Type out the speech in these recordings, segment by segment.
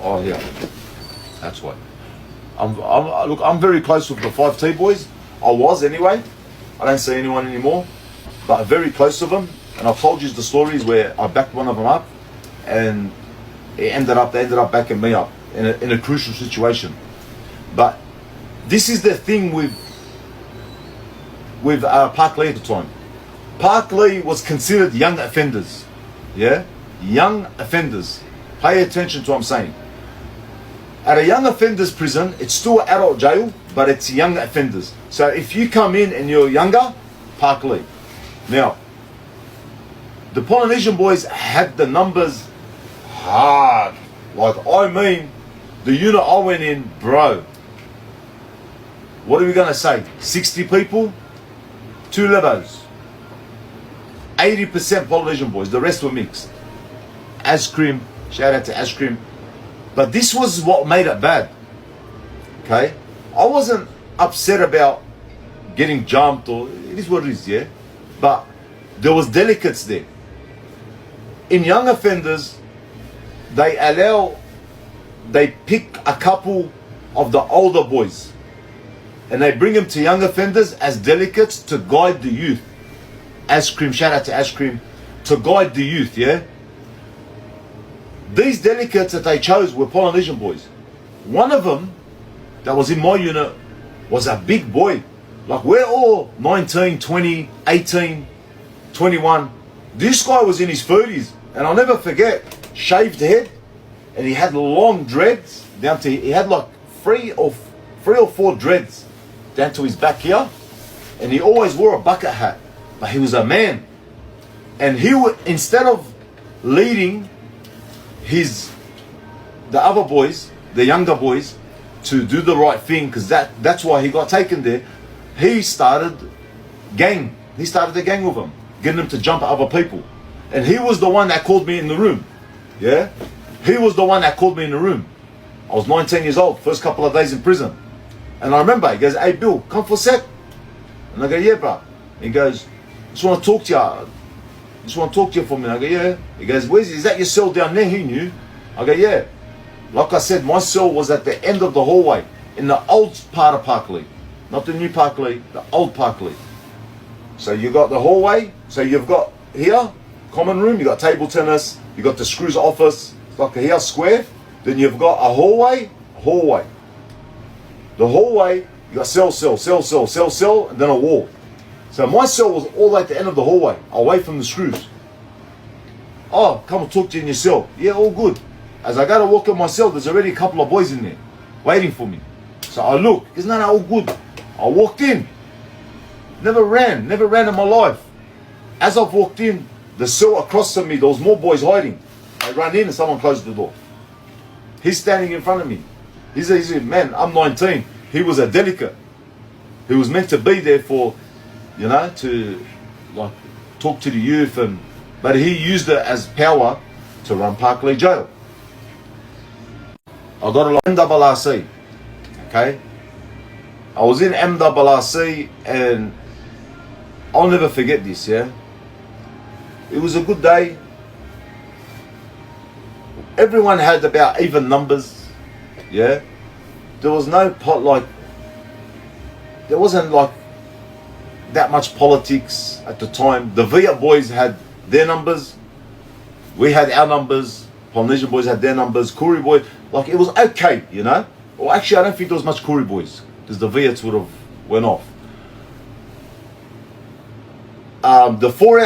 Oh yeah, that's why. Look, I'm very close with the 5T boys. I was anyway. I don't see anyone anymore, but very close to them. And I've told you the stories where I backed one of them up, and they ended up backing me up in a crucial situation. But this is the thing with Park Lee at the time. Park Lee was considered young offenders. Yeah, young offenders. Pay attention to what I'm saying. At a young offenders prison, it's still an adult jail, but it's young offenders. So if you come in and you're younger, Park Lee. Now, the Polynesian boys had the numbers hard. Like, I mean, the unit I went in, bro, what are we gonna say? 60 people, 2 lebos. 80% Polynesian boys, the rest were mixed. Ice-cream, shout out to Ice-cream. But this was what made it bad. Okay? I wasn't upset about getting jumped, or it is what it is, yeah? But there was delicates there. In young offenders, they pick a couple of the older boys and they bring them to young offenders as delegates to guide the youth. Ice Cream, shout out to Ice Cream, to guide the youth, yeah? These delegates that they chose were Polynesian boys. One of them that was in my unit was a big boy. Like, we're all 19, 20, 18, 21. This guy was in his 30s, and I'll never forget, shaved head, and he had long dreads down to, he had like three or four dreads down to his back here, and he always wore a bucket hat, but he was a man. And he would, instead of leading the other boys, the younger boys, to do the right thing, because that's why he got taken there, he started a gang with them, getting them to jump at other people. And he was the one that called me in the room. Yeah? He was the one that called me in the room. I was 19 years old, first couple of days in prison. And I remember, he goes, "Hey Bill, come for a sec." And I go, "Yeah, bro." He goes, "Just want to talk to you. Just want to talk to you for a minute." I go, "Yeah." He goes, "Is that your cell down there?" He knew. I go, "Yeah." Like I said, my cell was at the end of the hallway, in the old part of Park Lee. Not the new Park Lee, the old Park Lee. So you got the hallway, so you've got here, common room, you got table tennis, you got the screws office, it's like a here square. Then you've got a hallway. The hallway, you got cell, and then a wall. So my cell was all at the end of the hallway, away from the screws. "Oh, come and talk to you in your cell." "Yeah, all good." As I go to walk in my cell, there's already a couple of boys in there, waiting for me. So I look, isn't that all good? I walked in. Never ran in my life. As I've walked in, the cell across from me, there was more boys hiding. I ran in and someone closed the door. He's standing in front of me. He's a man, I'm 19. He was a delegate. He was meant to be there for, to like talk to the youth, but he used it as power to run Park Lee Jail. I got a lot of MRRC, okay? I was in MRRC, and I'll never forget this, yeah? It was a good day. Everyone had about even numbers, yeah? There was no there wasn't like that much politics at the time. The Viet boys had their numbers, we had our numbers, Polynesian boys had their numbers, Koori boys, like it was okay, Well, actually, I don't think there was much Koori boys, because the Viets would have went off. The four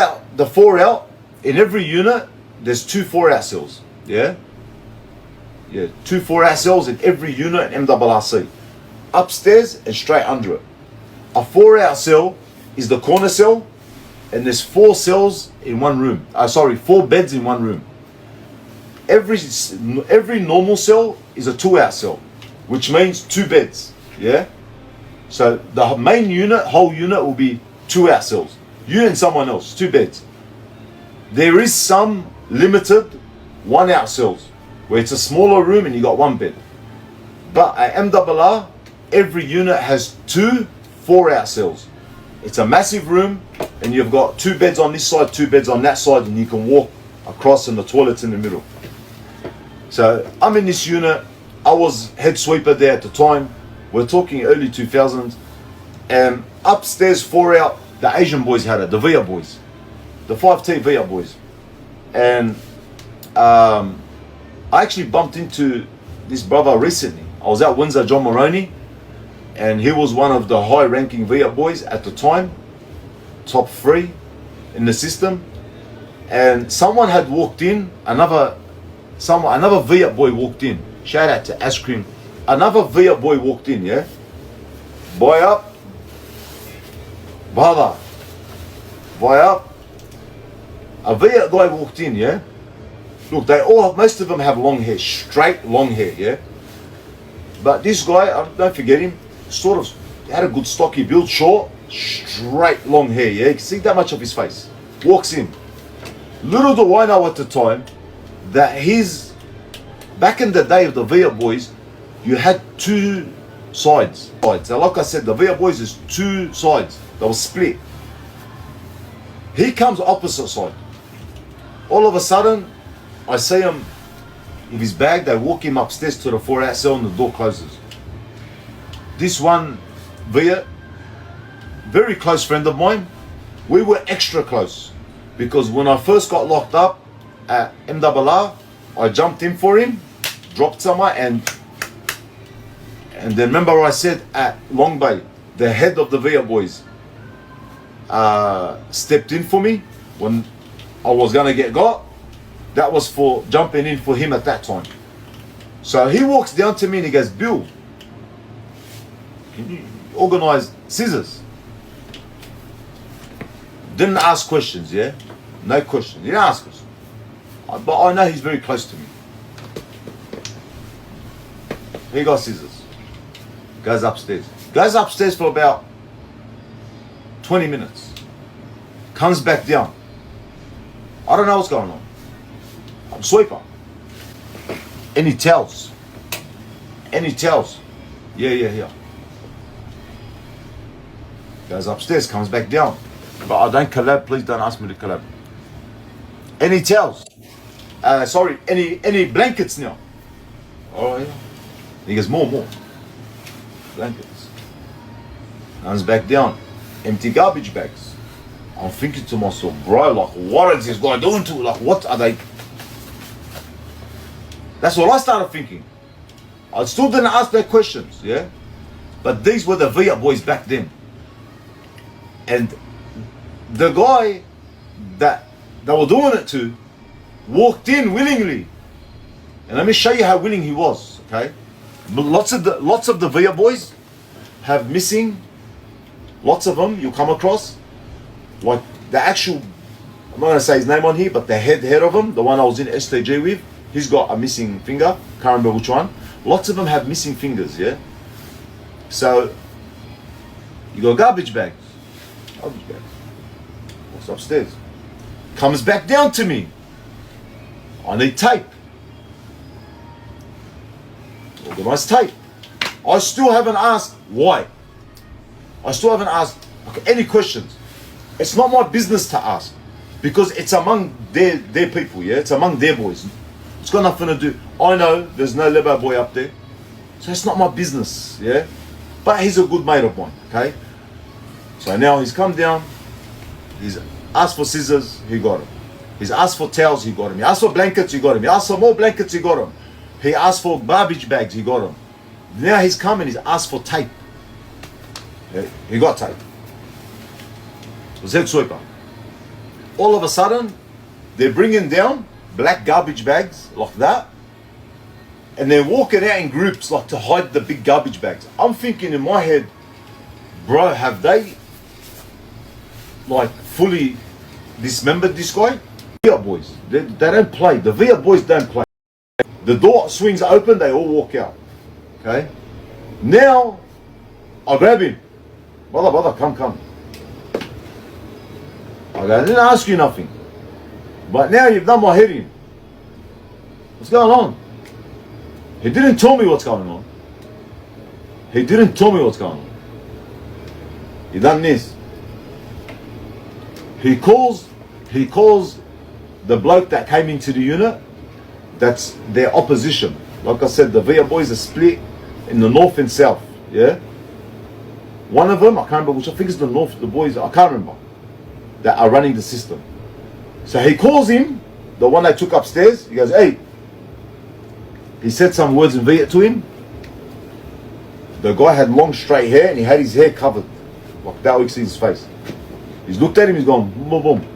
out, in every unit, there's 2 4-out cells, yeah? Yeah, 2 4-out cells in every unit in MRRC. Upstairs and straight under it. A 4-out cell is the corner cell, and there's 4 cells in one room. 4 beds in one room. Every normal cell is a 2-out cell, which means 2 beds, yeah? So the main unit, whole unit will be 2-out cells. You and someone else, 2 beds. There is some limited 1-out cells, where it's a smaller room and you got 1 bed. But at MRR, every unit has 2 4-out cells. It's a massive room, and you've got 2 beds on this side, 2 beds on that side, and you can walk across, and the toilet's in the middle. So I'm in this unit. I was head sweeper there at the time. We're talking early 2000s. And upstairs, 4 out, the Asian boys had it, the VIA boys, the 5T VIA boys. And I actually bumped into this brother recently. I was at Windsor, John Moroney, and he was one of the high-ranking VIA boys at the time, top 3 in the system. And someone had walked in, another VIA boy walked in. Shout out to Ice Cream. Another VIA boy walked in, yeah? Boy up. Brother. Boy up. A VIA guy walked in, yeah? Look, most of them have long hair, straight long hair, yeah? But this guy, don't forget him, sort of had a good stocky build, short, straight long hair, yeah? You can see that much of his face. Walks in. Little do I know at the time that back in the day of the VIA boys, you had 2 sides. So like I said, the VIA boys is 2 sides. They were split. He comes opposite side. All of a sudden, I see him with his bag. They walk him upstairs to the 4-out cell and the door closes. This one VIA, very close friend of mine, we were extra close. Because when I first got locked up at MRR, I jumped in for him, dropped somewhere, and then remember I said at Long Bay, the head of the VIA boys stepped in for me when I was gonna get got. That was for jumping in for him at that time. So he walks down to me and he goes, Bill, can you organize scissors? Didn't ask questions, yeah? No questions. He didn't ask us. But I know he's very close to me. He got scissors. Goes upstairs. Goes upstairs for about 20 minutes. Comes back down. I don't know what's going on. I'm sweeper. Any tells? Any tells? Yeah. Goes upstairs, comes back down. But I don't collab, please don't ask me to collab. Any towels? Sorry, any blankets now? Oh yeah. He goes, more. Blankets. Comes back down. Empty garbage bags. I'm thinking to myself, bro, like what is this guy doing to it? Like what are they? That's what I started thinking. I still didn't ask their questions, yeah? But these were the VIA boys back then. And the guy that they were doing it to walked in willingly. And let me show you how willing he was, okay? Lots of the VIA boys have missing, lots of them you'll come across, like the actual, I'm not going to say his name on here, but the head of him, the one I was in STG with, he's got a missing finger, can't remember which one. Lots of them have missing fingers, yeah? So, you got garbage bags. What's upstairs? Comes back down to me. I need tape. Organized tape. I still haven't asked why. I still haven't asked any questions. It's not my business to ask because it's among their people, yeah? It's among their boys. It's got nothing to do. I know there's no Lebo boy up there, so it's not my business, yeah? But he's a good mate of mine, okay? So now he's come down, he's asked for scissors, he got them. He's asked for towels, he got them. He asked for blankets, he got them. He asked for more blankets, he got them. He asked for garbage bags, he got them. Now he's come and he's asked for tape. Yeah, he got tape. It was head sweeper. All of a sudden, they're bringing down black garbage bags like that, and they're walking out in groups like to hide the big garbage bags. I'm thinking in my head, bro, have they like fully dismembered this guy? VIA boys, they don't play. The VIA boys don't play. The door swings open, they all walk out. Okay? Now, I grab him. Brother, come. I didn't ask you nothing. But now you've done my head in. What's going on? He didn't tell me what's going on. He didn't tell me what's going on. He done this. He calls the bloke that came into the unit that's their opposition. Like I said, the Via boys are split in the north and south. Yeah. One of them, I can't remember which. I think it's the north. The boys, I can't remember, that are running the system. So he calls him, the one I took upstairs. He goes, "Hey." He said some words in Viet to him. The guy had long straight hair and he had his hair covered, like that. We see his face. He's looked at him. He's gone boom, boom, boom,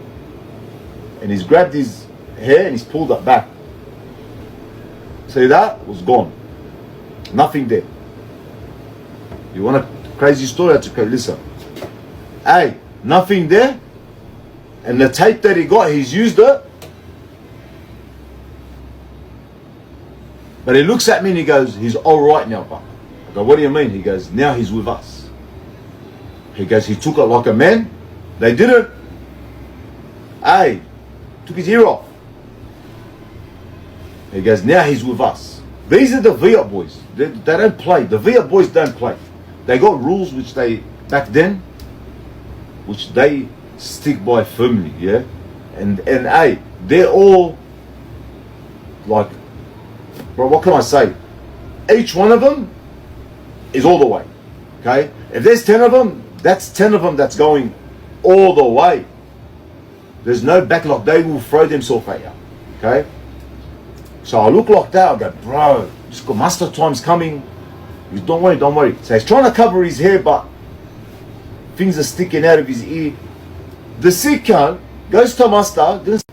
and he's grabbed his hair and he's pulled it back. So that was gone. Nothing there. You want a crazy story? That's okay. Listen. Hey, nothing there. And the tape that he got, he's used it. But he looks at me and he goes, "He's all right now, Buck." I go, "What do you mean?" He goes, "Now he's with us." He goes, "He took it like a man. They didn't. Hey, took his ear off." He goes, "Now he's with us." These are the Viet boys. They don't play. The Viet boys don't play. They got rules which they, back then, which they stick by firmly, yeah? And hey, they're all, like, bro, what can I say? Each one of them is all the way, okay? If there's 10 of them, that's 10 of them that's going all the way. There's no backlog. They will throw themselves at you, okay? So I look like that, I go, "Bro, just got muster time's coming." He goes, don't worry. So he's trying to cover his hair, but things are sticking out of his ear. The sick cunt goes to muster, didn't